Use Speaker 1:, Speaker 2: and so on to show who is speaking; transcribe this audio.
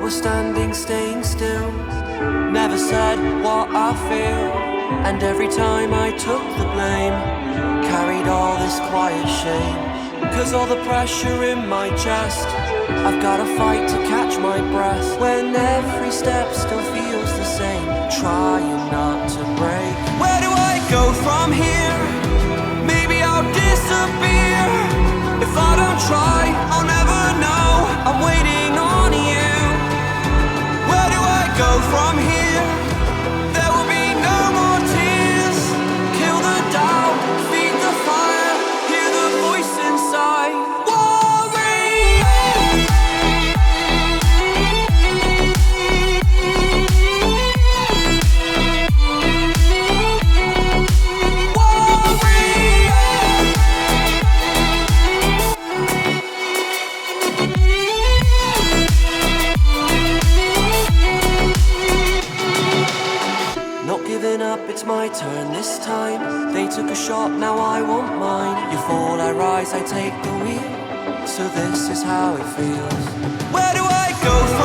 Speaker 1: was standing, staying still. Never said what I feel. And every time I took the blame, carried all this quiet shame. Cause all the pressure in my chest, I've gotta fight to catch my breath. When every step still feels the same, trying not to break. Where do I go from here? Maybe I'll disappear. If I don't try, I'll never know. I'm waiting on you. Where do I go from here? There will be no more tears. Kill the doubt, feed the fire, hear the voice inside. It's my turn this time. They took a shot, now I want mine. You fall, I rise, I take the wheel. So this is how it feels. Where do I go from